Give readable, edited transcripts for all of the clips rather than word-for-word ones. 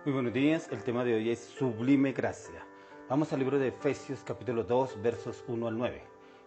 Muy buenos días, el tema de hoy es sublime gracia. Vamos al libro de Efesios capítulo 2 versos 1 al 9.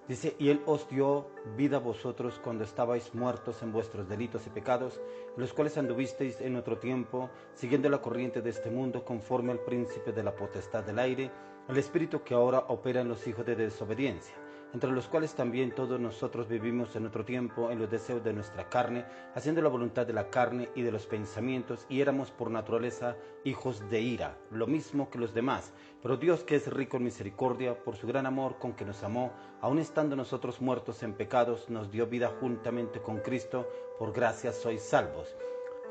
Dice, y Él os dio vida a vosotros cuando estabais muertos en vuestros delitos y pecados, en los cuales anduvisteis en otro tiempo, siguiendo la corriente de este mundo, conforme al príncipe de la potestad del aire, el espíritu que ahora opera en los hijos de desobediencia, entre los cuales también todos nosotros vivimos en otro tiempo en los deseos de nuestra carne, haciendo la voluntad de la carne y de los pensamientos, y éramos por naturaleza hijos de ira, lo mismo que los demás. Pero Dios, que es rico en misericordia, por su gran amor con que nos amó, aun estando nosotros muertos en pecados, nos dio vida juntamente con Cristo, por gracia sois salvos.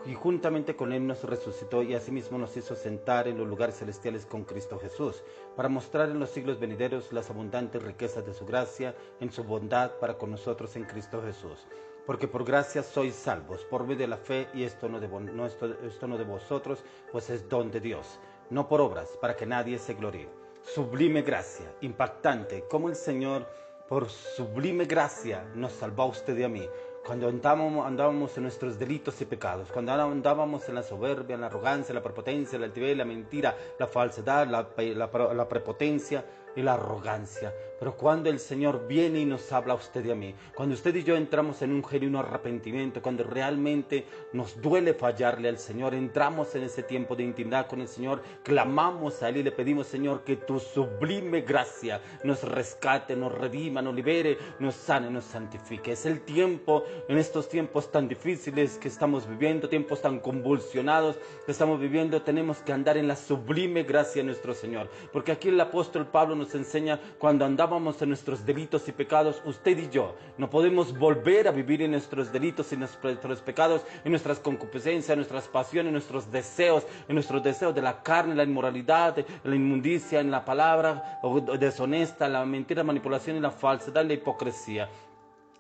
Y juntamente con Él nos resucitó y asimismo nos hizo sentar en los lugares celestiales con Cristo Jesús, para mostrar en los siglos venideros las abundantes riquezas de su gracia, en su bondad para con nosotros en Cristo Jesús. Porque por gracia sois salvos, por medio de la fe, y esto no de vosotros, pues es don de Dios, no por obras, para que nadie se gloríe. Sublime gracia, impactante, como el Señor, por sublime gracia, nos salvó a usted y a mí. Cuando andábamos en nuestros delitos y pecados, cuando andábamos en la soberbia, en la arrogancia, la prepotencia, la altivez, la mentira, la falsedad, la prepotencia y la arrogancia. Pero cuando el Señor viene y nos habla a usted y a mí, cuando usted y yo entramos en un genuino arrepentimiento, cuando realmente nos duele fallarle al Señor, entramos en ese tiempo de intimidad con el Señor, clamamos a Él y le pedimos, Señor, que tu sublime gracia nos rescate, nos redima, nos libere, nos sane, nos santifique. Es el tiempo, en estos tiempos tan difíciles que estamos viviendo, tiempos tan convulsionados que estamos viviendo, tenemos que andar en la sublime gracia de nuestro Señor. Porque aquí el apóstol Pablo nos enseña, cuando andábamos en nuestros delitos y pecados, usted y yo no podemos volver a vivir en nuestros delitos y nuestros pecados, en nuestras concupiscencias, en nuestras pasiones, en nuestros deseos de la carne, la inmoralidad, la inmundicia, en la palabra deshonesta, la mentira, la manipulación y la falsedad y la hipocresía.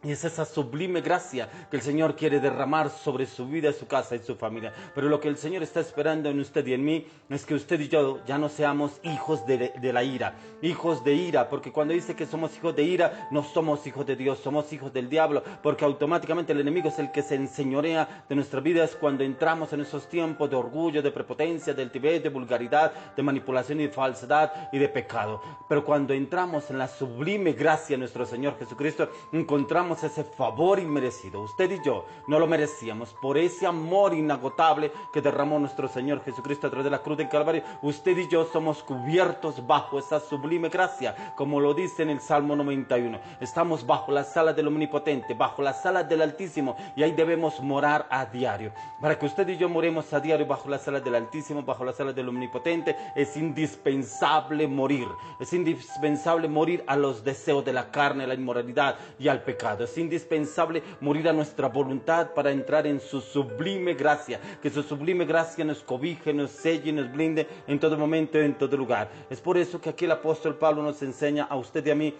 Y es esa sublime gracia que el Señor quiere derramar sobre su vida, su casa y su familia. Pero lo que el Señor está esperando en usted y en mí es que usted y yo ya no seamos hijos de la ira. Hijos de ira, porque cuando dice que somos hijos de ira, no somos hijos de Dios, somos hijos del diablo. Porque automáticamente el enemigo es el que se enseñorea de nuestras vidas cuando entramos en esos tiempos de orgullo, de prepotencia, de altivez, de vulgaridad, de manipulación y de falsedad y de pecado. Pero cuando entramos en la sublime gracia de nuestro Señor Jesucristo, encontramos ese favor inmerecido. Usted y yo no lo merecíamos. Por ese amor inagotable que derramó nuestro Señor Jesucristo a través de la cruz del Calvario, usted y yo somos cubiertos bajo esa sublime gracia, como lo dice en el Salmo 91. Estamos bajo la sala del Omnipotente, bajo la sala del Altísimo, y ahí debemos morar a diario. Para que usted y yo moremos a diario bajo la sala del Altísimo, bajo la sala del Omnipotente, es indispensable morir. Es indispensable morir a los deseos de la carne, a la inmoralidad y al pecado. Es indispensable morir a nuestra voluntad para entrar en su sublime gracia. Que su sublime gracia nos cobije, nos selle, nos blinde en todo momento y en todo lugar. Es por eso que aquí el apóstol Pablo nos enseña a usted y a mí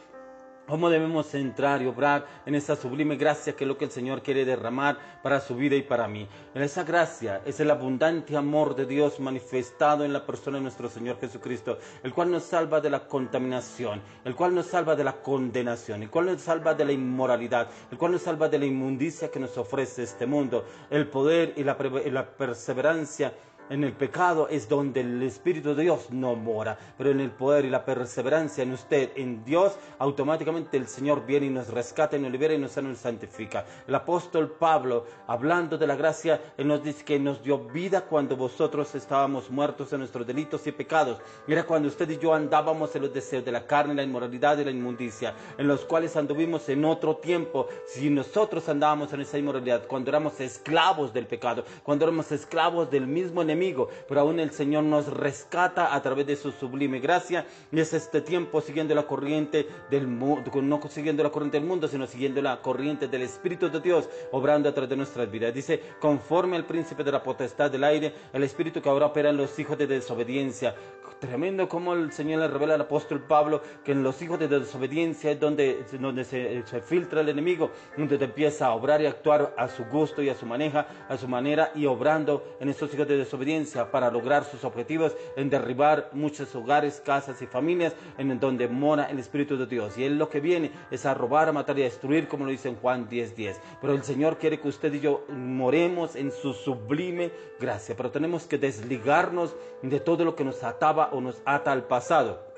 cómo debemos entrar y obrar en esa sublime gracia que es lo que el Señor quiere derramar para su vida y para mí. En esa gracia es el abundante amor de Dios manifestado en la persona de nuestro Señor Jesucristo, el cual nos salva de la contaminación, el cual nos salva de la condenación, el cual nos salva de la inmoralidad, el cual nos salva de la inmundicia que nos ofrece este mundo. El poder y la perseverancia en el pecado es donde el Espíritu de Dios no mora, pero en el poder y la perseverancia en usted, en Dios, automáticamente el Señor viene y nos rescata, y nos libera y nos sana y nos santifica. El apóstol Pablo, hablando de la gracia, él nos dice que nos dio vida cuando vosotros estábamos muertos en nuestros delitos y pecados. Era cuando usted y yo andábamos en los deseos de la carne, la inmoralidad y la inmundicia, en los cuales anduvimos en otro tiempo. Si nosotros andábamos en esa inmoralidad, cuando éramos esclavos del pecado, cuando éramos esclavos del mismo enemigo, pero aún el Señor nos rescata a través de su sublime gracia, y es este tiempo siguiendo la corriente del mundo, no siguiendo la corriente del mundo, sino siguiendo la corriente del Espíritu de Dios, obrando a través de nuestras vidas. Dice, conforme al príncipe de la potestad del aire, el Espíritu que ahora opera en los hijos de desobediencia. Tremendo como el Señor le revela al apóstol Pablo que en los hijos de desobediencia es donde se filtra el enemigo, donde te empieza a obrar y actuar a su gusto y a su manera, y obrando en estos hijos de desobediencia desobediencia para lograr sus objetivos en derribar muchos hogares, casas y familias en donde mora el Espíritu de Dios. Y Él lo que viene es a robar, a matar y a destruir, como lo dice en Juan 10:10. Pero el Señor quiere que usted y yo moremos en su sublime gracia. Pero tenemos que desligarnos de todo lo que nos ataba o nos ata al pasado.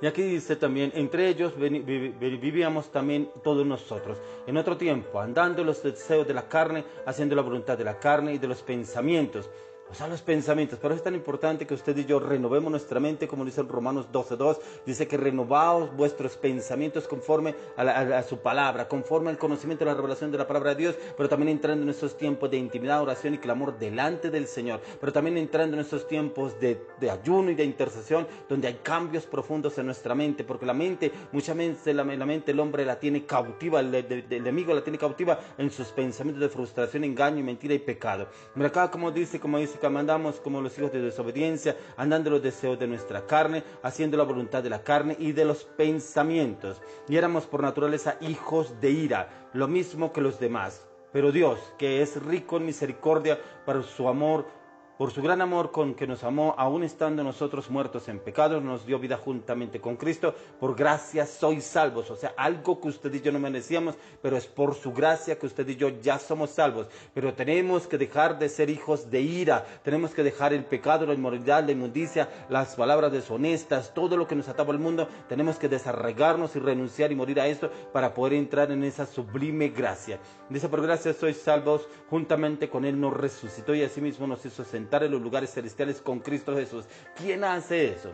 Y aquí dice también, entre ellos vivíamos también todos nosotros, en otro tiempo, andando en los deseos de la carne, haciendo la voluntad de la carne y de los pensamientos. O sea, los pensamientos. Pero es tan importante que usted y yo renovemos nuestra mente, como dice en Romanos 12:2. Dice que renovaos vuestros pensamientos conforme a su palabra, conforme al conocimiento de la revelación de la palabra de Dios, pero también entrando en esos tiempos de intimidad, oración y clamor delante del Señor, pero también entrando en esos tiempos de ayuno y de intercesión, donde hay cambios profundos en nuestra mente, porque la mente, muchas veces la mente el hombre la tiene cautiva, el enemigo la tiene cautiva en sus pensamientos de frustración, engaño, mentira y pecado. Pero acá como dice que andamos como los hijos de desobediencia, andando en los deseos de nuestra carne, haciendo la voluntad de la carne y de los pensamientos. Y éramos por naturaleza hijos de ira, lo mismo que los demás. Pero Dios, que es rico en misericordia por su amor, por su gran amor con que nos amó, aun estando nosotros muertos en pecados, nos dio vida juntamente con Cristo. Por gracia sois salvos. O sea, algo que usted y yo no merecíamos, pero es por su gracia que usted y yo ya somos salvos. Pero tenemos que dejar de ser hijos de ira. Tenemos que dejar el pecado, la inmoralidad, la inmundicia, las palabras deshonestas, todo lo que nos ataba al mundo. Tenemos que desarraigarnos y renunciar y morir a esto para poder entrar en esa sublime gracia. Dice, por gracia sois salvos, juntamente con Él nos resucitó y asimismo nos hizo sentar en los lugares celestiales con Cristo Jesús. ¿Quién hace eso?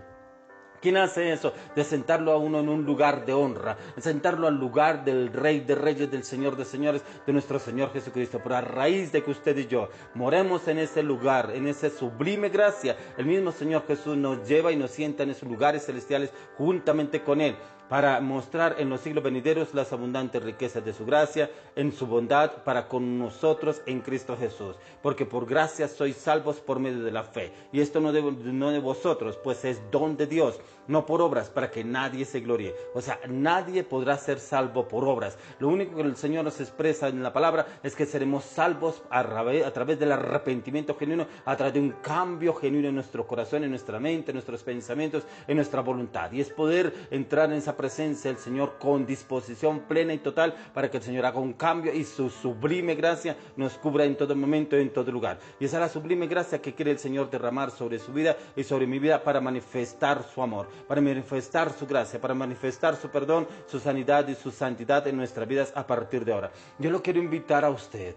¿Quién hace eso? De sentarlo a uno en un lugar de honra, de sentarlo al lugar del Rey de Reyes, del Señor de Señores, de nuestro Señor Jesucristo. Pero a raíz de que usted y yo moremos en ese lugar, en esa sublime gracia, el mismo Señor Jesús nos lleva y nos sienta en esos lugares celestiales juntamente con Él, para mostrar en los siglos venideros las abundantes riquezas de su gracia, en su bondad para con nosotros en Cristo Jesús. Porque por gracia sois salvos por medio de la fe. Y esto no de vosotros, pues es don de Dios, no por obras, para que nadie se gloríe. O sea, nadie podrá ser salvo por obras. Lo único que el Señor nos expresa en la palabra es que seremos salvos a través del arrepentimiento genuino, a través de un cambio genuino en nuestro corazón, en nuestra mente, en nuestros pensamientos, en nuestra voluntad. Y es poder entrar en esa presencia del Señor con disposición plena y total para que el Señor haga un cambio y su sublime gracia nos cubra en todo momento y en todo lugar. Y esa es la sublime gracia que quiere el Señor derramar sobre su vida y sobre mi vida para manifestar su amor, para manifestar su gracia, para manifestar su perdón, su sanidad y su santidad en nuestras vidas a partir de ahora. Yo lo quiero invitar a usted.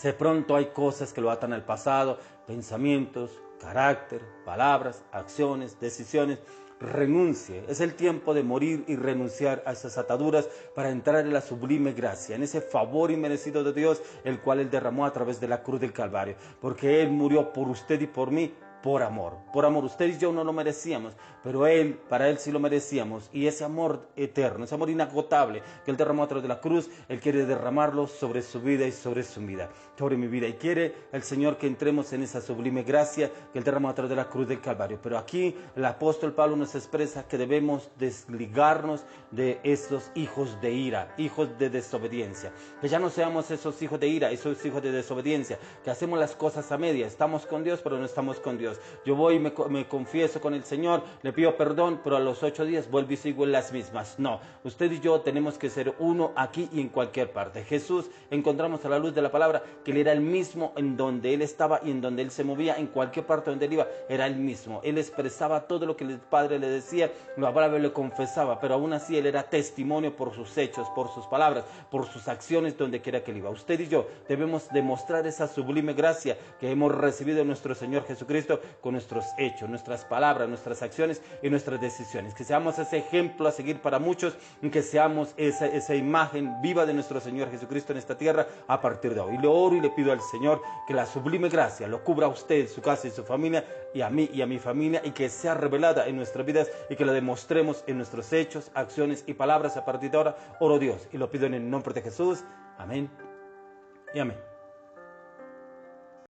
De pronto hay cosas que lo atan al pasado, pensamientos, carácter, palabras, acciones, decisiones. Renuncie, es el tiempo de morir y renunciar a esas ataduras para entrar en la sublime gracia, en ese favor inmerecido de Dios, el cual Él derramó a través de la cruz del Calvario, porque Él murió por usted y por mí. Por amor, usted y yo no lo merecíamos, pero para Él sí lo merecíamos, y ese amor eterno, ese amor inagotable que Él derramó a través de la cruz, Él quiere derramarlo sobre su vida y sobre su vida, sobre mi vida, y quiere el Señor que entremos en esa sublime gracia que Él derramó a través de la cruz del Calvario. Pero aquí el apóstol Pablo nos expresa que debemos desligarnos de esos hijos de ira, hijos de desobediencia, que ya no seamos esos hijos de ira, esos hijos de desobediencia, que hacemos las cosas a media, estamos con Dios pero no estamos con Dios. Yo voy y me confieso con el Señor, le pido perdón, pero a los 8 días vuelvo y sigo en las mismas. No, usted y yo tenemos que ser uno aquí y en cualquier parte. Jesús, encontramos a la luz de la palabra que Él era el mismo en donde Él estaba y en donde Él se movía, en cualquier parte donde Él iba, era el mismo. Él expresaba todo lo que el Padre le decía, la palabra le confesaba, pero aún así Él era testimonio por sus hechos, por sus palabras, por sus acciones donde quiera que Él iba. Usted y yo debemos demostrar esa sublime gracia que hemos recibido de nuestro Señor Jesucristo con nuestros hechos, nuestras palabras, nuestras acciones y nuestras decisiones. Que seamos ese ejemplo a seguir para muchos, y que seamos esa imagen viva de nuestro Señor Jesucristo en esta tierra a partir de hoy. Y le oro y le pido al Señor que la sublime gracia lo cubra a usted, su casa y su familia, y a mí y a mi familia, y que sea revelada en nuestras vidas y que la demostremos en nuestros hechos, acciones y palabras a partir de ahora. Oro Dios y lo pido en el nombre de Jesús. Amén y amén.